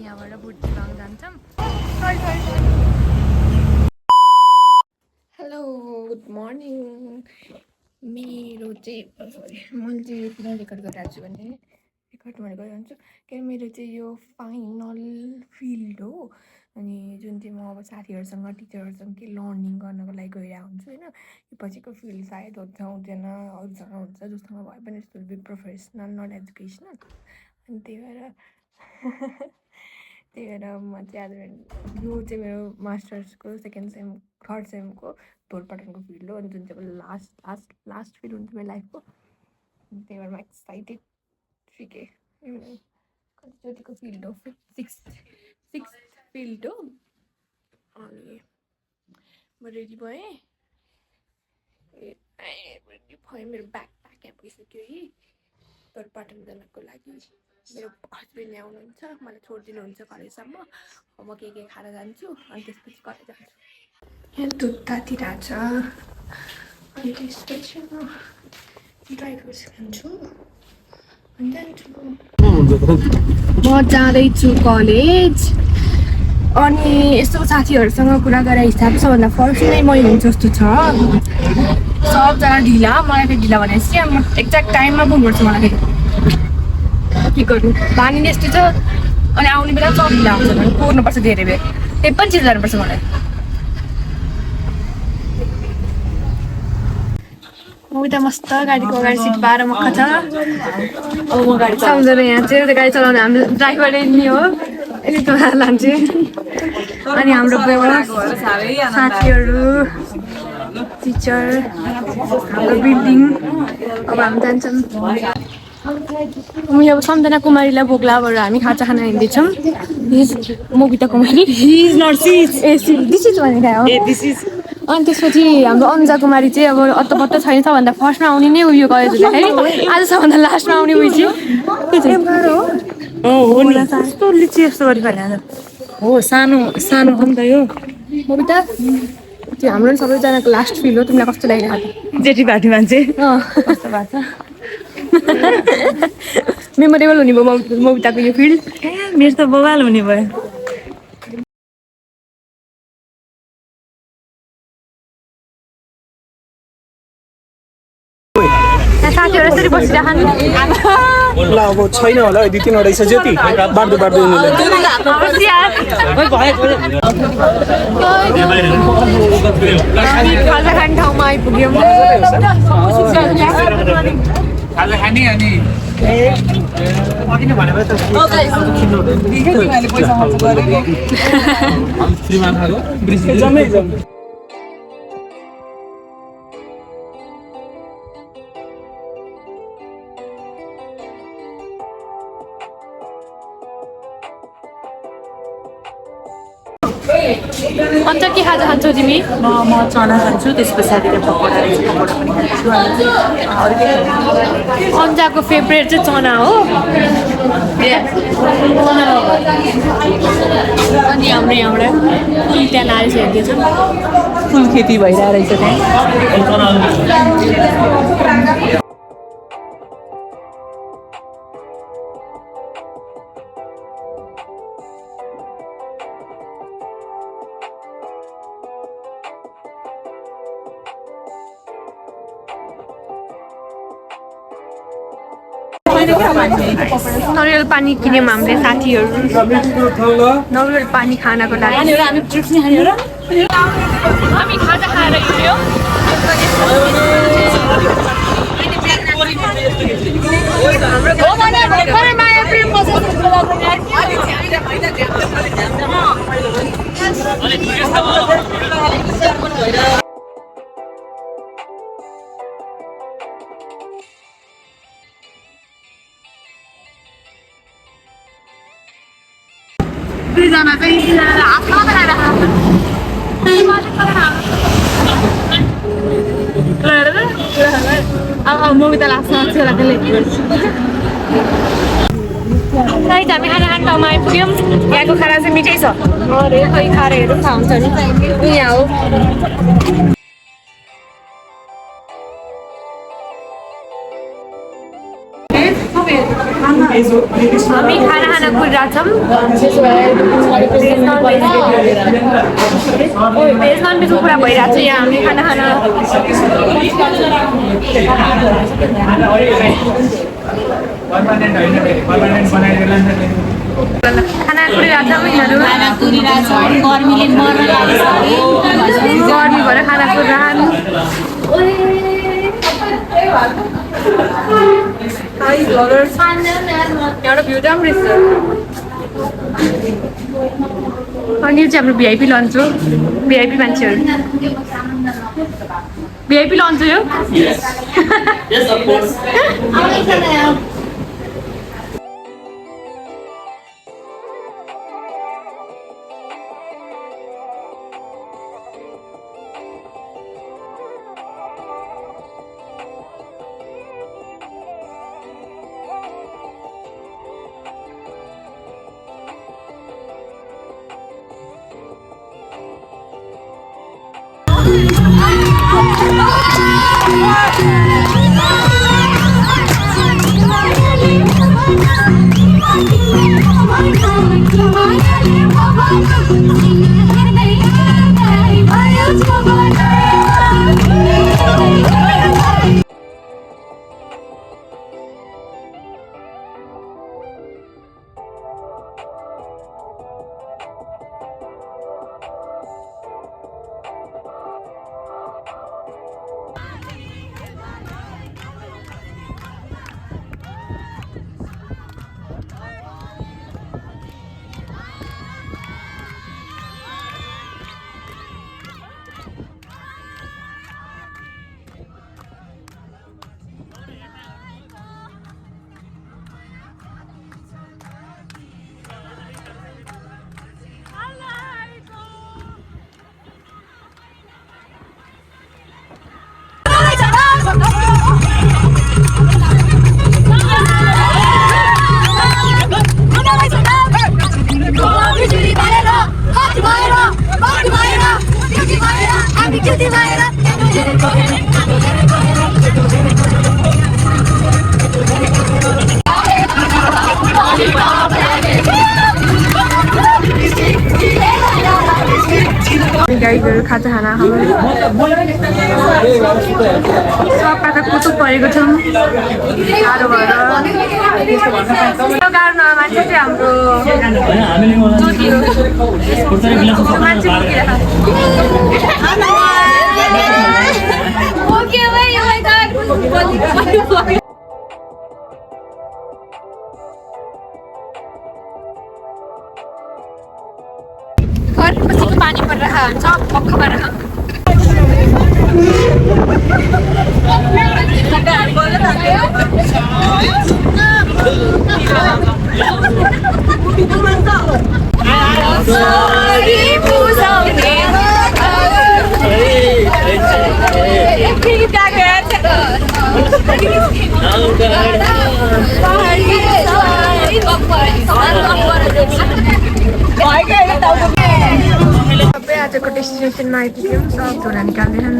यहाँबाट बुर्तिवाङ जान्छौँ। Hello good morning. मेरो चाहिँ मैले चाहिँ किन रेकर्ड गरिरहेको छु भने रेकर्ड मैले गरिरहन्छु किन मेरो चाहिँ यो फाइनल फिल्ड हो। अनि जुन चाहिँ म अब साथीहरूसँग टिचरहरूसँग के लर्निङ गर्नको लागि गइरहेको हुन्छु होइन। यो पछिको फिल्ड सायद हुन्छ हुँदैन अरूसँग हुन्छ जस्तोमा भए पनि यस्तो बी प्रोफेसनल नट एजुकेसनल। अनि त्यही भएर म चाहिँ आज यो चाहिँ मेरो मास्टर्सको सेकेन्ड सेम थर्ड सेमको ढोलपाटनको फिल्ड हो। अनि जुन चाहिँ अब लास्ट फिल्ड हुन्छ मेरो लाइफको। त्यही भएर म एक्साइटेड के कतिचोटिको फिल्ड हो सिक्स्थ फिल्ड हो। अनि म रेडी भएँ मेरो ब्याग प्याक यहाँ भइसक्यो है ढोलपाटन जानको लागि। मेरो हस्बेन्ड यहाँ आउनुहुन्छ मलाई छोडिदिनुहुन्छ कलेजसम्म। म के खाएर जान्छु अनि त्यसपछि कलेज जान्छु। यहाँ दुध तातिरहेको छ अनि त्यसपछि म ड्राई फ्रुट्स खान्छु अनि जान्छु। म जाँदैछु कलेज। अनि यस्तो साथीहरूसँग कुरा गरेर हिसाब सबभन्दा फर्स्ट नै मै हुन्छ जस्तो छ। सबजना ढिला मलाई फेरि ढिला भनेपछि अब एक्ज्याक्ट टाइममा पुग्नुपर्छ मलाई फेरि के गर्नु बानी नै यस्तो छ। अनि आउने बेला सब ढिला हुन्छ भने कुर्नुपर्छ धेरै बेर त्यही पनि चिज जानुपर्छ मलाई। उता मस्त गाडीको अगाडि सिट पाएर मक्ख छ। अब म गाडी सम्झना यहाँ चाहिँ गाडी चलाउने हाम्रो ड्राइभरै नि हो यसले चलाएर लान्छे। अनि हाम्रो साथीहरू टिचर हाम्रो बिल्डिङ अब हामी जान्छौँ। अब सम्झना कुमारीलाई भोक लाग्यो हामी खाजा खाना हिँड्दैछौँ। मोबिता कुमारी दिस इज भने हो। अनि त्यसपछि हाम्रो अन्जा कुमारी चाहिँ अब अत्तपत्त छैन। सबभन्दा फर्स्टमा आउने नै उयो गयो हुँदाखेरि आज सबभन्दा लास्टमा आउने उयो चाहिँ यस्तो लिची यस्तो गरी खाने हो सानो सानो हो नि त यो मोबिता। त्यो हाम्रो नि सबैजनाको लास्ट फिल हो। तिमीलाई कस्तो लागिरहेको छ जेठी भाटी मान्छे कस्तो भएको छ। मेमोरेबल हुने भयो मोबिताको यो फिल्ड। मेरो त बवाल हुने भयो। साथीहरू यसरी बसिरहन् ल अब छैन होला 2-3 वटा छ ज्योति बाड्दै खाजा खाने ठाउँमा आइपुग्यौँ। खाजा खाने अनि श्रीमान खाएको अन्त के खाजा खान्छौ तिमी? म चना खान्छु त्यस पछाडि पकोडा पनि खान्छु। अन्जाको फेभरेट चाहिँ चना हो। अनि हाम्रो यहाँबाट त्यहाँ नारिस हेर्दैछ फुल खेती भइरहेको रहेछ त्यहाँ। नरिवल पानी किन्यौँ हामीले साथीहरू नरिवल पानी खानको लागि। हामी खाजा खाएर हिँड्यौँ। दुईजना चाहिँ अब मोबिता लाग्छ छोरा त्यसले हामी खाना खाने ठाउँमा आइपुग्यौँ। यहाँको खाना चाहिँ मिठै छ। अरे खै खारेहरू पनि खान्छ नि यहाँ हो। हामी खाना खान कुदिरहेछौँ भेज नन भेजको कुरा भइरहेको छ यहाँ हामी खाना खाना खाना कुदिरहेछौँ यिनीहरू गर्मी भएर खाना कुदिरहनु एउटा भ्यू राम्रो रहेछ अनि यो चाहिँ हाम्रो भिआइपी लन्च हो भिआइपी मान्छेहरू भिआइपी लन्च हो यो गाईहरू खाजा खाना सबका त कुतुब परेको छौँ गाह्रो भएर गाह्रो नमान्छे चाहिँ हाम्रो ज्योति हो मान्छे घरपछिको पानी परेर हुन्छ पक्काबाट सबै आजको डेस्टिनेसनमा आइपुग्यौँ सब झोला निकाल्दैछन्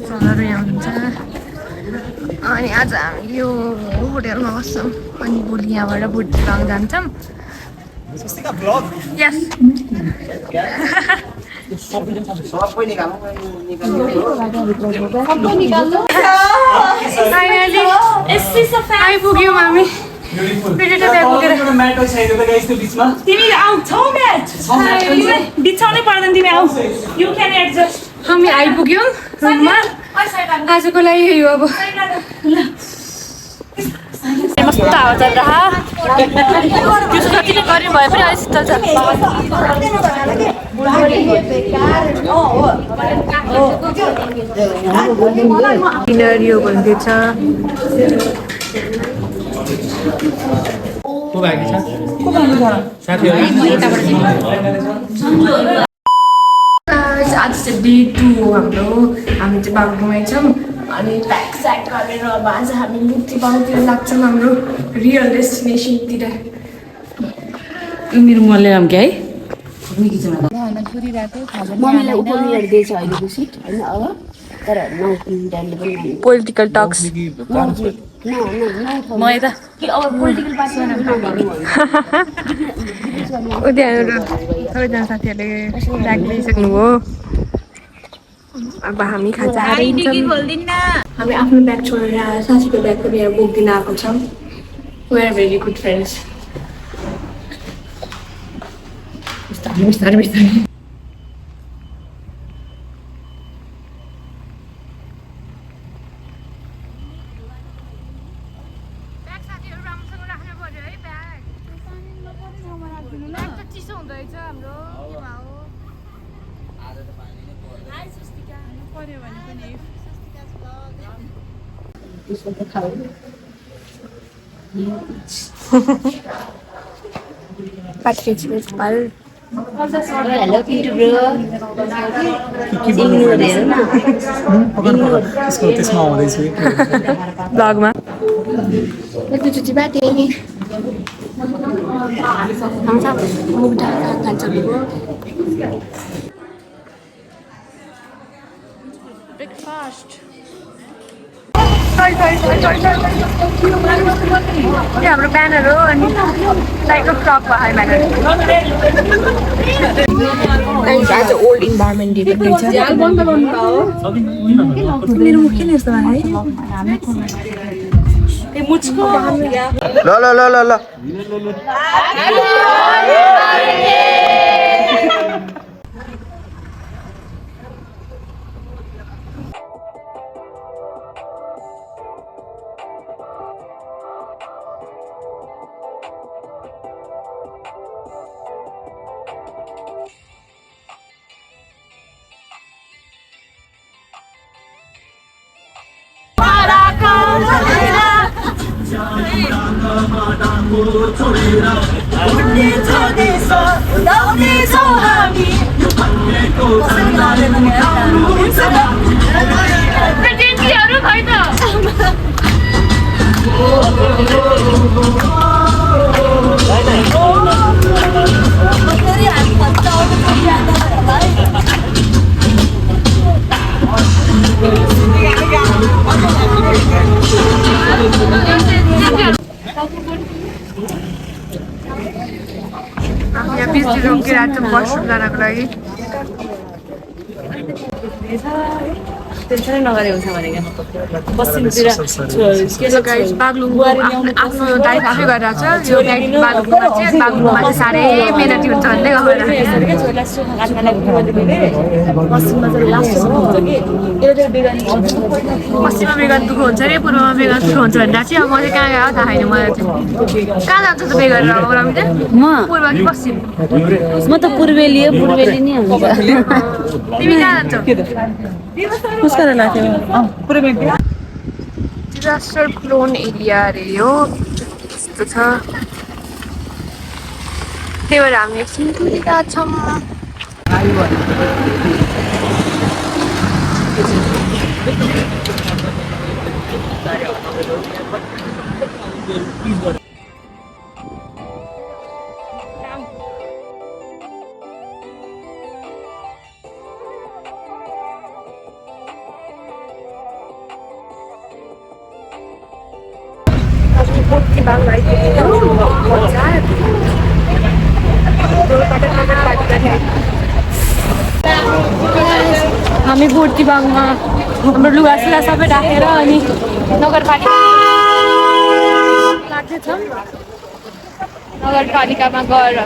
सरहरू यहाँ हुनुहुन्छ अनि आज हामी यो होटेलमा बस्छौँ अनि भोलि यहाँबाट बुटगाङ जान्छौँ यस आइपुग्यौँ हामी हामी आइपुग्यौँ रुममा आजको लागि यही हो अब मस्त हावा चल्छ जतिले गर्मी भए पनि अलिक शीतल छ डिनर यो भन्दैछ आज चाहिँ डे 2 हो हाम्रो हामी चाहिँ बागडुग्रामै छौँ अनि प्याक स्याक गरेर अब आज हामी मुक्तिबाङतिर लाग्छौँ हाम्रो रियल डेस्टिनेसनतिर मेरो मल्ले नाम क्या है पोलिटिकल टक्स म यता उनीहरू सबैजना साथीहरूले ब्याग लिइसक्नुभयो अब हामी खाजा हामी आफ्नो ब्याग छोडेर आएर साथीको ब्याग पनि यहाँ बोकिदिन आएको छौँ we are very good friends बिस्तारै बिस्तारै बिस्तारै Patrick's Pal. Hello, Peter bro. त्यसमा आउँदैछु Vlogma. Let's do the batting. Thumbs up. Move down. Thumbs up. Breakfast. ये हाम्रो ब्यानर हो अनि साइकल क्लब भयो ब्यानर आज ओल्ड इन्भाइरोमेन्ट डे पनि छ मेरो मुख किन यस्तो भयो है मुझको ल ल ल ल ल यहाँ बिस्टी रोकिरहेको छ वासरुम जानको लागि टेन्सनै नगरे हुन्छ भनेको पश्चिमतिर बागलुङको आफ्नो गाइड आफै गरिरहेको छ यो गाइड बागलुङमा चाहिँ साह्रै मेहनती हुन्छ भन्दै पश्चिममा बेगर दुःख हुन्छ अरे पूर्वमा बेगर दुःख हुन्छ भनेर चाहिँ अब म चाहिँ कहाँ गएको थाहा छैन मलाई चाहिँ कहाँ जान्छ त बेगर ओह्राउँदै पूर्व कि पश्चिम म त पूर्वेली हो पूर्वेली नै हुन्छ तिमी कहाँ जान्छौ डिजास्टर प्रोन एरिया अरे यो यस्तो छ त्यही भएर हामी एकछिन कुदिरहेका छौँ हामी बोर्तिबाङमा हाम्रो लुगासुगा सबै राखेर अनि नगरपालिकामा गएर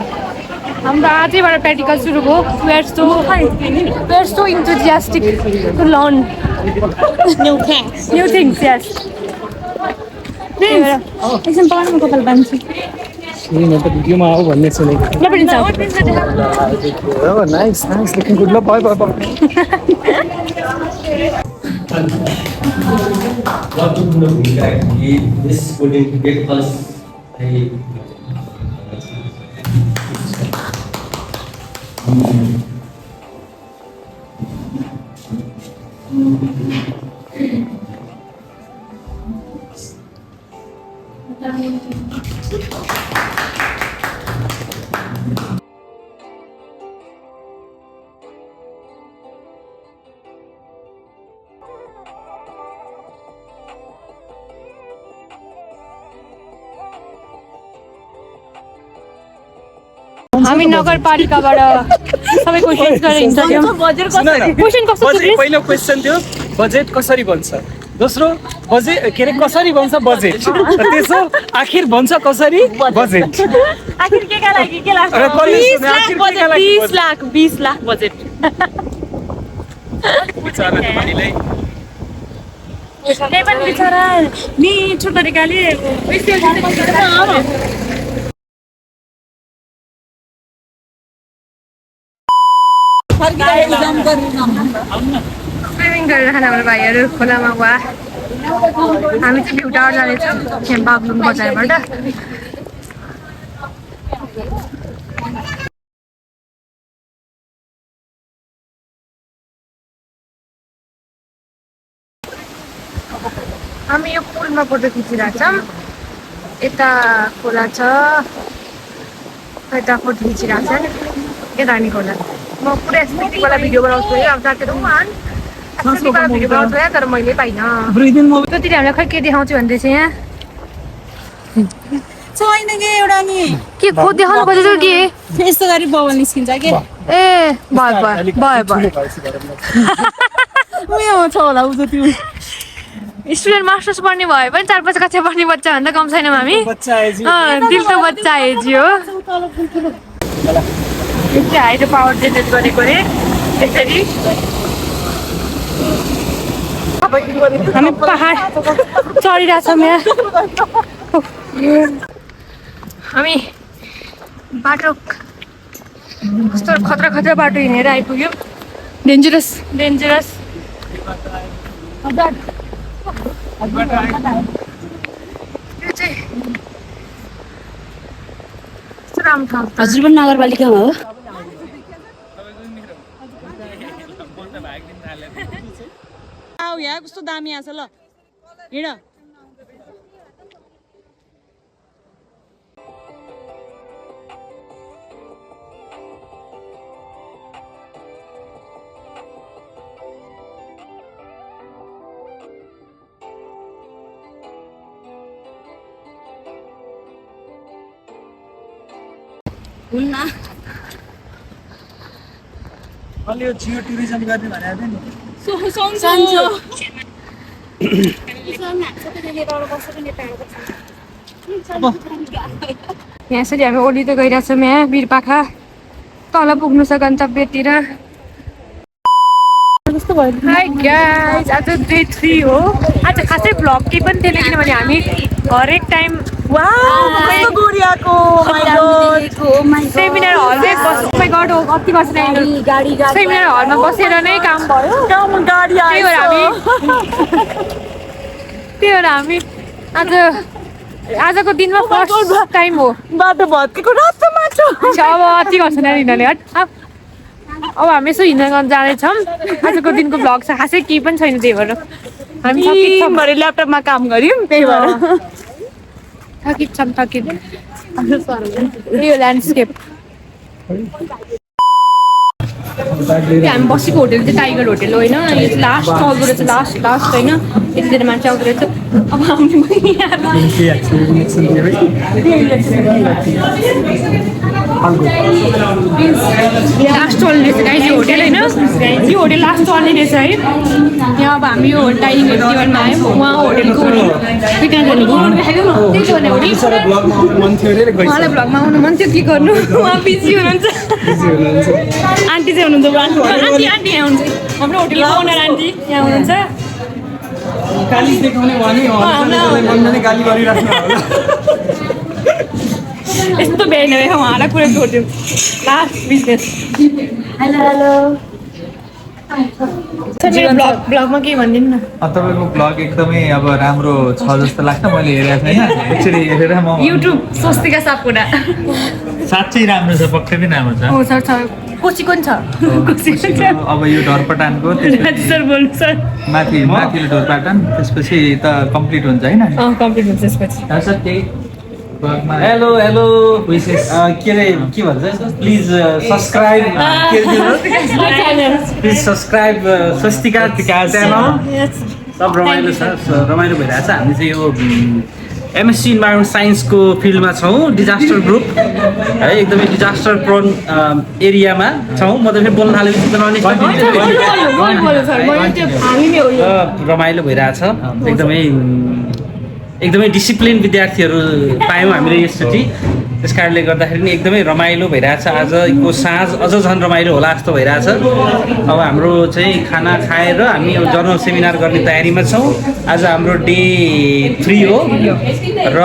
हाम्रो आजैबाट प्र्याक्टिकल सुरु भयो we are so enthusiastic to learn new things yes एकछिन पकाउनु कपाल बान्छु म त भिडियोमा आऊ भन्ने सुनेको नाइस नाइस लुकिङ गुड ल बाय बाय बाय महत्त्वपूर्ण भूमिका कि यस गोल्डन क्रिकेट प्लस हामी नगरपालिकाबाट सबै क्वेसन्स गरेर हिँड्छौँ क्वेसन कस्तो थियो पहिलो क्वेसन थियो बजेट कसरी बन्छ दोस्रो बजेट के अरे कसरी बन्छ बजेट तेस्रो आखिर बन्छ कसरी बजेट आखिर केका लागि के लाग्छ 20 लाख बजेट त्यही पनि बिचरा मिठो तरिकाले स्विमिङ गरेर खाना हाम्रो भाइहरू खोलामा वा हामी चाहिँ भ्यू टावर जाँदैछौँ यहाँ बागलुङ बजारबाट हामी यो पुलमा फोटो खिचिरहेको छौँ यता खोला छ यता फोटो खिचिरहेको छ नि यता नि खोला म पुरै एस्थेटिकवाला भिडियो बनाउँछु है अब साथीहरू एस्थेटिकवाला भिडियो बनाउँछु है तर मैले पाइनँ कति हामीलाई खै के देखाउँछु भन्दैछ यहाँ छैन के एउटा नि के खोज देखाउनु खोजेको के यस्तो गरी बबल निस्किन्छ के ए भयो उयो छ होला उजो त्यो स्टुडेन्ट मास्टर्स पढ्ने भयो पनि 4-5 कक्षा पढ्ने बच्चा भन्दा कम छैनौँ हामी दिलको बच्चा एजी हो यो चाहिँ हाइड्रो पावर जेनेरेट गरेको रे यसरी हामी पहाड चढिरहेछौँ यहाँ हामी बाटो कस्तो खतरा बाटो हिँडेर आइपुग्यौँ डेन्जरस यो चाहिँ कस्तो राम्रो ठाउँ हजुर पनि नगरपालिका हो यहाँ कस्तो दामी आछ ल हिँड अलि यो जियो टुरिज्म गर्ने भनेको थियो नि यहाँ यसरी हामी ओह्लिँदै गइरहेछौँ यहाँ वीरपाखा तल पुग्नु छ गन्तव्यतिर हाई गाइज आज डे 3 हो आज खासै भ्लग केही पनि थिएन किनभने हामी हरेक टाइम सेमिनार हलमै कति वर्ष सेमिनार हलमा बसेर नै काम भयो त्यही भएर हामी आजको दिनमा फर्स्ट टाइम हो बाटो भत्केको रातो माटो अब अति गर्छ नि यिनीहरूले अब हामी यसो हिँड्न जाँदैछौँ आजको दिनको भ्लग छ खासै केही पनि छैन त्यही भएर हामी ल्यापटपमा काम गर्यौँ त्यही भएर थकित यो ल्यान्डस्केप हामी बसेको होटेल चाहिँ टाइगर होटेल हो होइन यो चाहिँ लास्ट चल्दो रहेछ लास्ट होइन यतिजना मान्छे आउँदो रहेछ अब हामी लास्ट चल्ने रहेछ गाइस यो होटेल होइन यो होटेल लास्ट चल्ने रहेछ है यहाँ अब हामी यो डाइनिङ टेबलमा आयौँ उहाँ होटेलको उहाँलाई भ्लगमा आउनु मन थियो के गर्नु उहाँ बिजी हुनुहुन्छ आन्टी चाहिँ हुनुहुन्छ आन्टी यहाँ हुनुहुन्छ हाम्रो होटेलको ओनर आन्टी यहाँ हुनुहुन्छ गाली देखाउने भने गाली गरिराख्नु होला यस्तो भेट्न भए उहाँलाई कुरा छोडिदिउँ लास्ट बिजनेस हेलो ब्लगमा के भनिदिनु न तपाईँको ब्लग एकदमै अब राम्रो छ जस्तो लाग्छ मैले हेरेको छैन एक्चुअली हेरेर म युट्युब स्वस्तिका सापकोटा साँच्चै राम्रो छ पक्कै पनि राम्रो छ हो सर छ कोसीको नि छ अब यो ढोरपाटानको सर बोल्नु सर माथिल्लो ढोरपाटान त्यसपछि त कम्प्लिट हुन्छ होइन कम्प्लिट हुन्छ त्यसपछि सर त्यही हेलो विशेष के अरे के भन्छ प्लिज सब्सक्राइब स्वस्तिका च्यानल सब रमाइलो छ रमाइलो भइरहेछ हामी चाहिँ यो एमएससी इन्भाइरोमेन्ट साइन्सको फिल्डमा छौँ, डिजास्टर ग्रुप है, एकदमै डिजास्टर प्रोन एरियामा छौँ। म त फेरि बोल्न थालेपछि त रमाइलो भइरहेछ। एकदमै डिसिप्लिन विद्यार्थीहरू पायौँ हामीले यसचोटि, त्यस कारणले गर्दाखेरि नि एकदमै रमाइलो भइरहेछ। आजको साँझ अझ झन् रमाइलो होला जस्तो भइरहेछ। अब हाम्रो चाहिँ खाना खाएर हामी जर्नल सेमिनार गर्ने तयारीमा छौँ। आज हाम्रो डे 3 हो र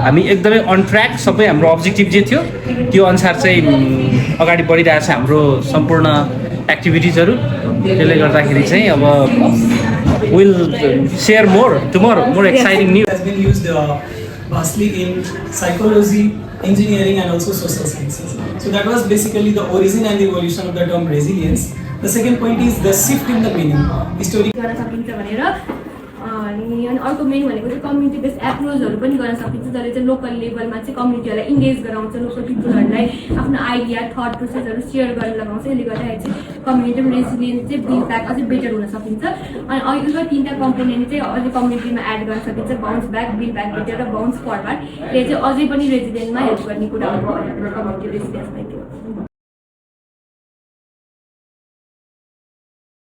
हामी एकदमै अन ट्र्याक, सबै हाम्रो अब्जेक्टिभ जे थियो त्यो अनुसार चाहिँ अगाडि बढिरहेछ हाम्रो सम्पूर्ण एक्टिभिटिजहरू। त्यसले गर्दाखेरि चाहिँ अब will share more tomorrow, more exciting news. Has been used vastly in psychology, engineering, and also social sciences. So that was basically the origin and the evolution of the term resilience. The second point is the shift in the meaning. Historic गर्न सकिन्छ भनेर अनि अर्को main भनेको चाहिँ community based एप्रोचहरू पनि गर्न सकिन्छ, जसले चाहिँ लोकल लेभलमा चाहिँ कम्युनिटीहरूलाई इन्गेज गराउँछ, लोकल पिपलहरूलाई आफ्नो आइडिया थट प्रोसेसहरू सेयर गर्न लगाउँछ। यसले गर्दाखेरि चाहिँ कम्युनिटी रेसिलियन्स चाहिँ बिल्ड ब्याक अझै बेटर हुन सकिन्छ। अनि अहिलेको 3टा कम्पोनेन्ट चाहिँ अझै कम्युनिटीमा एड गर्न सकिन्छ, bounce back, build back better र बाउन्स फरवर्ड। यसले चाहिँ अझै पनि रेजिडेन्टमा हेल्प गर्ने कुरा हो कम्युनिटी रेसिलियन्समा।